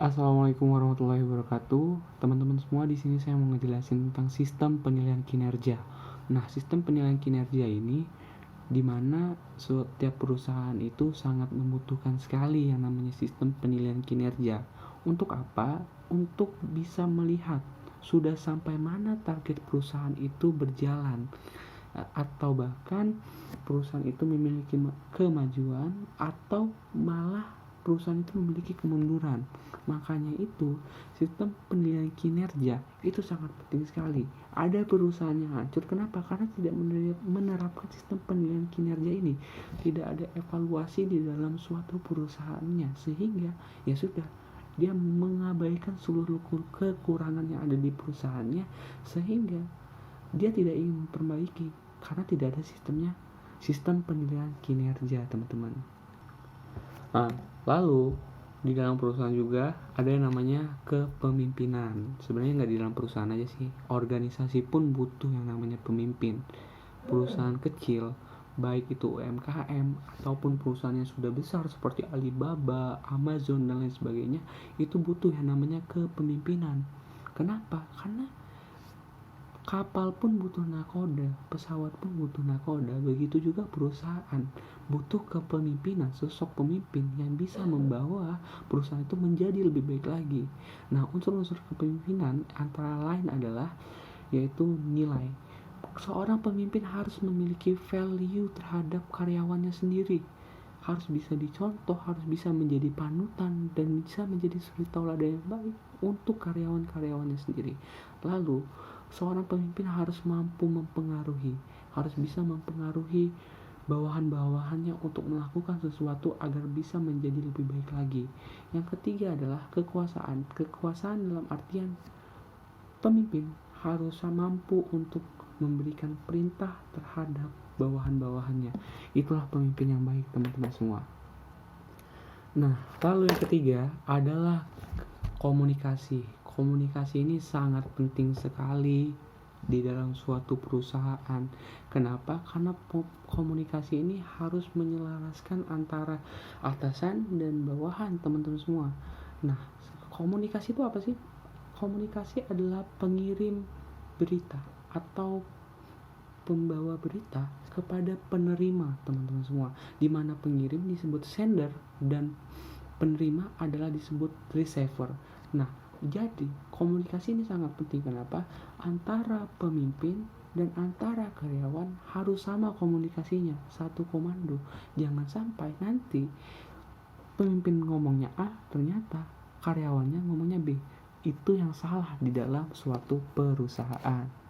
Assalamualaikum warahmatullahi wabarakatuh. Teman-teman semua, di sini saya mau ngejelasin tentang sistem penilaian kinerja. Nah, sistem penilaian kinerja ini di mana setiap perusahaan itu sangat membutuhkan sekali yang namanya sistem penilaian kinerja. Untuk apa? Untuk bisa melihat sudah sampai mana target perusahaan itu berjalan, atau bahkan perusahaan itu memiliki kemajuan atau malah perusahaan itu memiliki kemunduran. Makanya itu sistem penilaian kinerja itu sangat penting sekali. Ada perusahaan yang hancur, kenapa? Karena tidak menerapkan sistem penilaian kinerja ini. Tidak ada evaluasi di dalam suatu perusahaannya, sehingga ya sudah, dia mengabaikan seluruh kekurangan yang ada di perusahaannya, sehingga dia tidak ingin memperbaiki karena tidak ada sistem penilaian kinerja, teman-teman. Nah, lalu di dalam perusahaan juga ada yang namanya kepemimpinan. Sebenarnya nggak di dalam perusahaan aja sih, organisasi pun butuh yang namanya pemimpin. Perusahaan kecil, baik itu UMKM ataupun perusahaan yang sudah besar seperti Alibaba, Amazon dan lain sebagainya, itu butuh yang namanya kepemimpinan. Kenapa? Karena kapal pun butuh nakoda, pesawat pun butuh nakoda, begitu juga perusahaan butuh kepemimpinan, sosok pemimpin yang bisa membawa perusahaan itu menjadi lebih baik lagi. Nah, unsur-unsur kepemimpinan antara lain adalah yaitu nilai. Seorang pemimpin harus memiliki value terhadap karyawannya sendiri, harus bisa dicontoh, harus bisa menjadi panutan dan bisa menjadi suri tauladan yang baik untuk karyawan-karyawannya sendiri. Lalu seorang pemimpin harus mampu mempengaruhi, harus bisa mempengaruhi bawahan-bawahannya untuk melakukan sesuatu agar bisa menjadi lebih baik lagi. Yang ketiga adalah kekuasaan. Kekuasaan dalam artian pemimpin harus mampu untuk memberikan perintah terhadap bawahan-bawahannya. Itulah pemimpin yang baik, teman-teman semua. Nah, lalu yang ketiga adalah komunikasi. Komunikasi ini sangat penting sekali di dalam suatu perusahaan. Kenapa? Karena komunikasi ini harus menyelaraskan antara atasan dan bawahan, teman-teman semua. Nah, komunikasi itu apa sih? Komunikasi adalah pengirim berita atau pembawa berita kepada penerima, teman-teman semua. Di mana pengirim disebut sender dan penerima adalah disebut receiver. Nah, jadi komunikasi ini sangat penting. Kenapa? Antara pemimpin dan antara karyawan harus sama komunikasinya, satu komando. Jangan sampai nanti pemimpin ngomongnya A, ternyata karyawannya ngomongnya B. Itu yang salah di dalam suatu perusahaan.